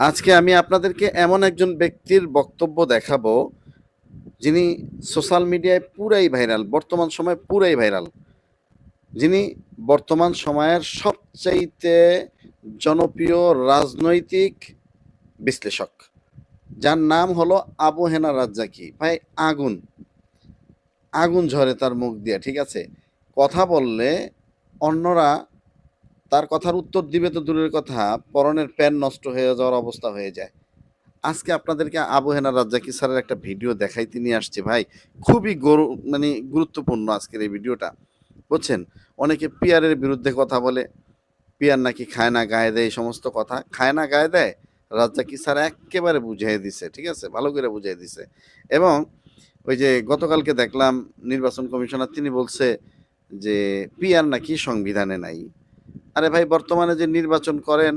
আজকে আমি আপনাদেরকে এমন একজন ব্যক্তির বক্তব্য দেখাবো যিনি সোশ্যাল মিডিয়ায় পুরাই ভাইরাল, বর্তমান সময়ে পুরাই ভাইরাল, যিনি বর্তমান সময়ের সবচাইতে জনপ্রিয় রাজনৈতিক বিশ্লেষক, যার নাম হলো আবু হেনা রাজ্জাকী। ভাই আগুন আগুন ঝরে তার মুখ দিয়ে, ঠিক আছে? কথা বললে অন্যরা তার কথার উত্তর দিবে তো দূরের কথা, পরনের প্যান নষ্ট হয়ে যাওয়ার অবস্থা হয়ে যায়। আজকে আপনাদেরকে আবু হেনা রাজ্জাকী স্যারের একটা ভিডিও দেখাইতে নিয়ে আসছি ভাই। খুবই মানে গুরুত্বপূর্ণ আজকের এই ভিডিওটা, বুঝছেন? অনেকে পিয়ারের বিরুদ্ধে কথা বলে, পিয়ার নাকি খায় না গায়ে দেয়, এই সমস্ত কথা খায় না গায়ে দেয়। রাজ্জাকী স্যার একেবারে বুঝিয়ে দিছে, ঠিক আছে, ভালো করে বুঝিয়ে দিছে। এবং ওই যে গতকালকে দেখলাম নির্বাচন কমিশনার তিনি বলছে যে পিয়ার নাকি সংবিধানে নাই। আরে ভাই, বর্তমানে যে নির্বাচন করেন,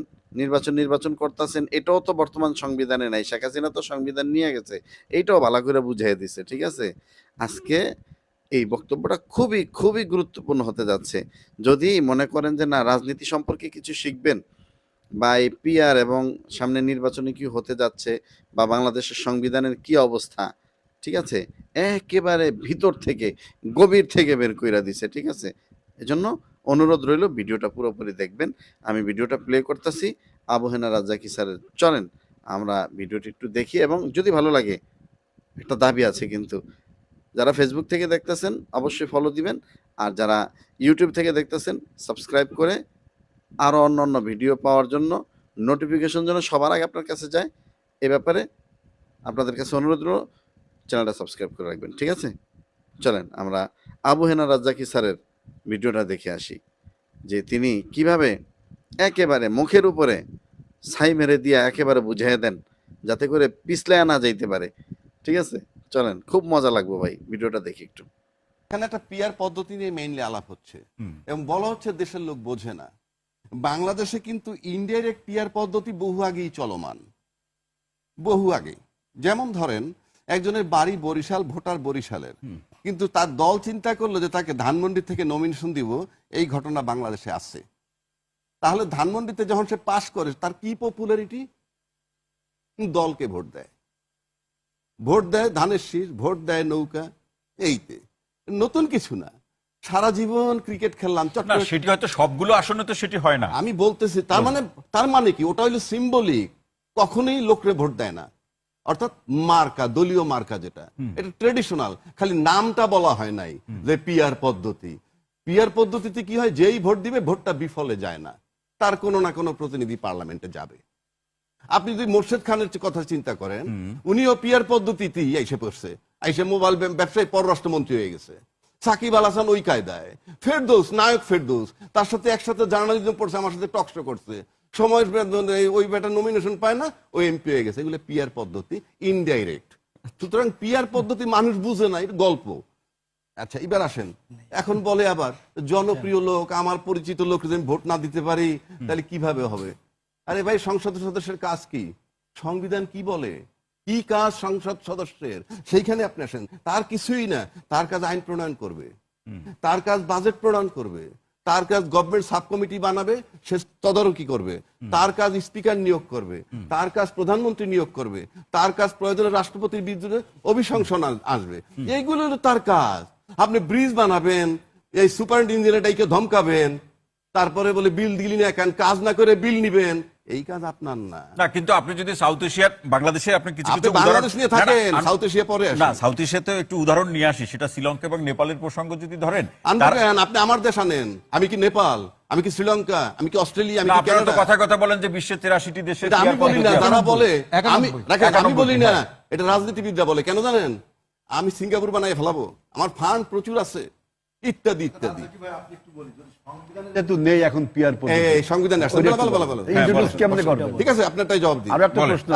নির্বাচন করতেছেন, এটাও তো বর্তমান সংবিধানে নাই। শেখ হাসিনা তো সংবিধান নিয়ে গেছে, এইটাও ভালো করে বুঝিয়ে দিছে, ঠিক আছে? আজকে এই বক্তব্যটা খুবই খুবই গুরুত্বপূর্ণ হতে যাচ্ছে। যদি মনে করেন যে না, রাজনীতি সম্পর্কে কিছু শিখবেন, বা এই পিআর এবং সামনে নির্বাচনে কি হতে যাচ্ছে, বা বাংলাদেশের সংবিধানের কি অবস্থা, ঠিক আছে, একেবারে ভিতর থেকে গভীর থেকে বের কইরা দিছে, ঠিক আছে? এজন্য অনুরোধ রইল, ভিডিওটা পুরোপুরি দেখবেন। আমি ভিডিওটা প্লে করতেছি আবু হেনা রাজ্জাকী স্যারের। চলেন আমরা ভিডিওটি একটু দেখি, এবং যদি ভালো লাগে, একটা দাবি আছে কিন্তু, যারা ফেসবুক থেকে দেখতেছেন অবশ্যই ফলো দিবেন, আর যারা ইউটিউব থেকে দেখতেছেন সাবস্ক্রাইব করে আরও অন্য অন্য ভিডিও পাওয়ার জন্য, নোটিফিকেশন যেন সবার আগে আপনার কাছে যায়, এ ব্যাপারে আপনাদের কাছে অনুরোধ রইল, চ্যানেলটা সাবস্ক্রাইব করে রাখবেন, ঠিক আছে? চলেন আমরা আবু হেনা রাজ্জাকী স্যারের ভিডিওটা দেখে আসি, যে তিনি কিভাবে একেবারে মুখের উপরে ছাই মেরে দিয়া একেবারে বুঝিয়ে দেন, যাতে করে পিছলায় না যাইতে পারে, ঠিক আছে? চলেন, খুব মজা লাগবে ভাই, ভিডিওটা দেখি একটু। এখানে একটা পিয়ার পদ্ধতি নিয়ে মেইনলি আলাপ হচ্ছে এবং বলা হচ্ছে দেশের লোক বোঝে না। বাংলাদেশে কিন্তু ইনডাইরেক্ট পিয়ার পদ্ধতি বহু আগেই চলমান, বহু আগে। যেমন ধরেন, একজনের বাড়ি বরিশাল, ভোটার বরিশালের, কিন্তু তার দল চিন্তা করলো যে তাকে ধানমন্ডি থেকে নমিনেশন দিব, এই ঘটনা বাংলাদেশে আছে। তাহলে ধানমন্ডিতে যখন সে পাশ করে, তার কি পপুলারিটি? দলকে ভোট দেয়, ভোট দেয় ধানের শীষ, ভোট দেয় নৌকা। এইতে নতুন কিছু না, সারা জীবন ক্রিকেট খেললাম না, সেটি হয়তো সবগুলো আসনে তো সেটি হয় না। আমি বলতেছি তার মানে কি, ওটা হইলো সিম্বলিক। কখনোই লোকরে ভোট দেয় না, অর্থাৎ মার্কা, দলীয় মার্কা যেটা, এটা ট্রেডিশনাল, খালি নামটা বলা হয় নাই যে পিয়ার পদ্ধতি। পিয়ার পদ্ধতিতে কি হয়, যেই ভোট দিবে ভোটটা বিফলে যায় না, তার কোনো না কোনো প্রতিনিধি পার্লামেন্টে যাবে। আপনি যদি মোর্শেদ খানের কথা চিন্তা করেন, উনিও পিয়ার পদ্ধতিতেই এসে পড়ছে, এসে মোবাইল ব্যবসায়ী পররাষ্ট্রমন্ত্রী হয়ে গেছে। সাকিব আল হাসান ওই কায়দায়, ফেরদৌস, নায়ক ফেরদৌস, তার সাথে একসাথে জার্নালিজম পড়ছে, আমার সাথে টকশো করছে, সময়ের ওই বেটা নমিনেশন পায় না, ওই এমপি হয়ে গেছে। এগুলো পিয়ার পদ্ধতি, ইনডাইরেক্ট। সুতরাং পিয়ার পদ্ধতি মানুষ বুঝে না, এটা গল্প। আচ্ছা, এবার আসেন, এখন বলে আবার জনপ্রিয় লোক, আমার পরিচিত লোক যদি আমি ভোট না দিতে পারি তাহলে কিভাবে হবে? আরে ভাই, সংসদ সদস্যের কাজ কি? সংবিধান কি বলে? কি কাজ সংসদ সদস্যের? সেইখানে আপনি আসেন। তার কিছুই না, তার কাজ আইন প্রণয়ন করবে, তার কাজ বাজেট প্রণয়ন করবে, তার কাজ গভর্নমেন্ট সাব কমিটি বানাবে, সে তদারকি করবে, তার কাজ স্পিকার নিয়োগ করবে, তার কাজ প্রধানমন্ত্রী নিয়োগ করবে, তার কাজ প্রয়োজনে রাষ্ট্রপতির বিরুদ্ধে অভিশংসন আসবে। এইগুলো হলো তার কাজ। আপনি ব্রিজ বানাবেন, এই সুপারিনটেন্ডেন্টকে ধমকাবেন, তারপরে বলে বিল দিলি না কেন, কাজ না করে বিল নিবেন, এই কাজ আপনার না। না, কিন্তু আপনি যদি সাউথ এশিয়ার, বাংলাদেশে আপনি কিছু কিছু বাংলাদেশ নিয়ে থাকেন, সাউথ এশিয়া পরে না, সাউথ এশিয়াতে একটু উদাহরণ নিয়ে আসি, সেটা শ্রীলঙ্কা এবং নেপালের প্রসঙ্গ যদি ধরেন। আপনি আমার দেশ আনেন, আমি কি নেপাল, আমি কি শ্রীলঙ্কা, আমি কি অস্ট্রেলিয়া, আমি কি কানাডা? কথা কথা বলেন যে বিশ্বের 83টি দেশে, আমি বলি না, তারা বলে। আমি বলি না, এটা রাজনীতিবিদরা বলে। কেন জানেন? আমি সিঙ্গাপুর বানাই ফেলাবো, আমার ফান্ড প্রচুর আছে, ইত্যাদি ইত্যাদি। যেহেতু নেই এখন পিয়ার সংবিধান ঠিক আছে, আপনারটাই জবাব দিই।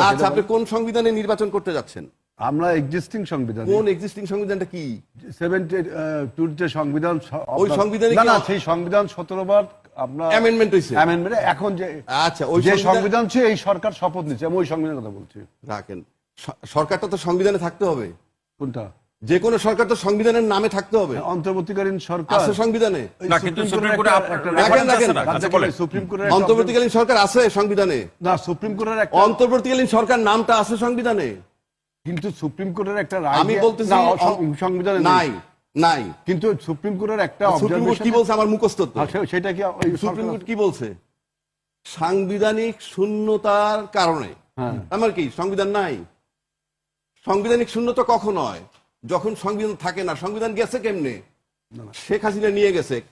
আচ্ছা, আপনি কোন সংবিধানে নির্বাচন করতে যাচ্ছেন? আমরা এক্সিস্টিং সংবিধান। কোন এক্সিস্টিং সংবিধানটা কি? 72 যে সংবিধান, ওই সংবিধানে না, সেই সংবিধান 17 বার আপনার অ্যামেন্ডমেন্ট হইছে। এখন যে, আচ্ছা, ওই যে সংবিধান ছিল, এই সরকার শপথ নিচ্ছে, আমি ওই সংবিধানের কথা বলছি। রাখেন, সরকারটা তো সংবিধানে থাকতে হবে। কোনটা? যে কোনো সরকার তো সংবিধানের নামে থাকতে হবে। অন্তর্বর্তীকালীন সরকার আছে সংবিধানে? ওই না, কিন্তু সুপ্রিম সুপ্রিম কোর্টের কোর্টে একটা রাখেন, reference রাখেন আছে না। না? আচ্ছা, বলেন। সুপ্রিম কোর্টের অন্তর্বর্তীকালীন সরকার আছে সংবিধানে? না, সুপ্রিম কোর্টের একটা অন্তর্বর্তীকালীন সরকার নামটা আছে সংবিধানে? কিন্তু সুপ্রিম কোর্টের একটা রায় আমি বলতেছি না, সংবিধানে নাই, নাই। কিন্তু সুপ্রিম কোর্টের একটা সুপ্রিম কোর্ট কি observation- বলছে আমার মুখস্থ তো। সেটা কি ওই সুপ্রিম সরকার- কোর্ট কি বলছে? সাংবিধানিক শূন্যতার কারণে। হ্যাঁ। আমার কি সংবিধান নাই? সাংবিধানিক শূন্যতা কখন হয়? যখন সংবিধান থাকে না। সংবিধান গেছে কেমনে? শেখ হাসিনা নিয়ে গেছে।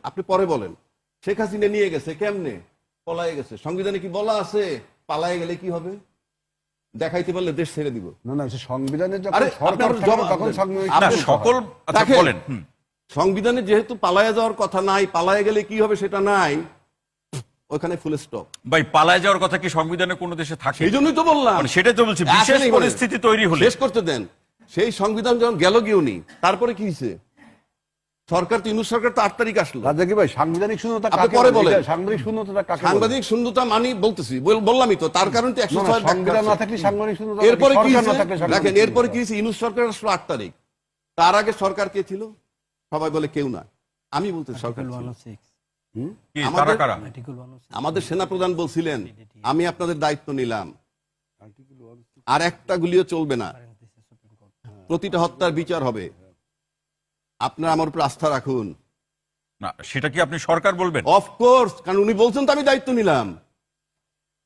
আপনি পরে বলেন। শেখ হাসিনা নিয়ে গেছে কেমনে? পলায়ে গেছে। সংবিধানে কি বলা আছে পালায়ে গেলে কি হবে? দেখাইতে পারলে দেশ ছেড়ে দিব। না না, সে সংবিধানে যখন আরে, সরকার আপনি আমার থাকে জবাব তখন দেন। সংবিধান না, আপনি সকল আচ্ছা, দেখেন, বলেন। সংবিধানে যেহেতু পালায়ে যাওয়ার কথা নাই, পালায়ে গেলে কি হবে সেটা নাই, ওখানে ফুল স্টপ। ভাই, পালায় যাওয়ার কথা কি সংবিধানে কোনো দেশে থাকে? সেই জন্যই তো বললাম। মানে সেটাই তো বলছি, বিশেষ আসলেই বলেন। পরিস্থিতি তৈরি হলে। শেষ করতে দেন। সেই সংবিধান যখন গেল গিয়েওনি, তারপরে কি হয়েছে? সরকার তো ইউনূস সরকার তো 8 তারিখ আসলো। রাজা কি ভাই সাংবিধানিক শূন্যতা আপনি কাকে পরে বলে? বলেন। এটা সাংবিধানিক শূন্যতা কাকে বলে? সাংবিধানিক শূন্যতা মানি বলতেছি, বললামই তো, তার কারণ তো না, না, 106 সংবিধান না থাকলে সাংবিধানিক শূন্যতা থাকে, এরপরে কি সরকার না হয়েছে? থাকলে সাংবিধানিক দেখেন এরপরে শূন্যতা। কি হয়েছে? ইউনূস সরকার আসলো 8 তারিখ। তার আগে সরকার কে ছিল? সবাই বলে কেউ না। আমি বলতে সরকার ছিল। কি, আমাদের- কারা? আমাদের সেনাপ্রধান বলছিলেন, আমি আপনাদের দায়িত্ব নিলাম, আর একটা গুলিও চলবে না, প্রতিটা হত্যার বিচার হবে, আপনারা আমার উপর আস্থা রাখুন। না, সেটা কি আপনি সরকার বলবেন? অফকোর্স, কারণ উনি বলছেন তো আমি দায়িত্ব নিলাম।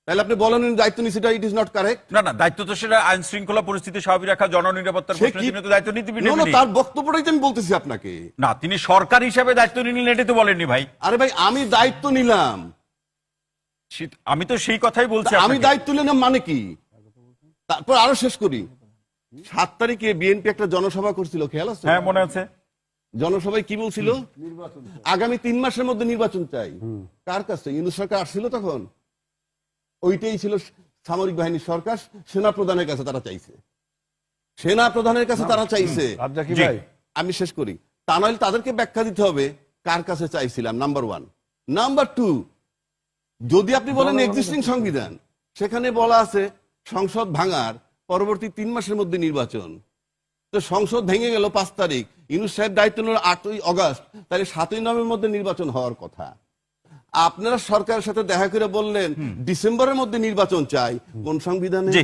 তাহলে আপনি বলেন উনি দায়িত্ব নিচ্ছে, ইট ইজ নট কারেক্ট। না না, দায়িত্ব তো সেটা আইন শৃঙ্খলা পরিস্থিতি স্বাভাবিক রাখা, জননিরাপত্তার সে প্রশ্নে কি- তিনি তো দায়িত্ব নিতে না, না, তার বক্তব্যটাই তো আমি বলতেছি আপনাকে। না, তিনি সরকার হিসেবে দায়িত্ব নিলেন, এটাই তো বলেননি ভাই। আরে ভাই, আমি দায়িত্ব নিলাম। আমি তো সেই কথাই বলছি আমি আপনাকে। দায়িত্ব নিলাম মানে কি? তারপর আরো শেষ করি। 7 তারিখে বিএনপি একটা জনসভা করছিল, খেয়াল আছে? হ্যাঁ, মনে আছে। জনসভায় কি বলছিল? আগামী 3 মাসের মধ্যে নির্বাচন চাই। কার কাছে? ইউনূস সরকার আসছিল তখন? ওইটাই ছিল সামরিক বাহিনীর সরকার, সেনা প্রধানের কাছে তারা চাইছে। সেনা প্রধানের কাছে তারা চাইছে। রাজা কি জি। ভাই আমি শেষ করি। তা নইলে তাদেরকে ব্যাখ্যা দিতে হবে কার কাছে চাইছিলাম, নাম্বার 1। নাম্বার 2, যদি আপনি বলেন এক্সিস্টিং সংবিধান, সেখানে বলা আছে সংসদ ভাঙার পরবর্তী 3 মাসের মধ্যে নির্বাচন। তো সংসদ ভেঙে গেল 5 তারিখ, ইউনূস সাহেব দায়িত্ব নিল 8ই আগস্ট, তাহলে 7ই নভেম্বরের মধ্যে নির্বাচন হওয়ার কথা। আপনারা সরকারের সাথে দেখা করে বললেন ডিসেম্বরের মধ্যে নির্বাচন চাই, কোন সংবিধানে? জি।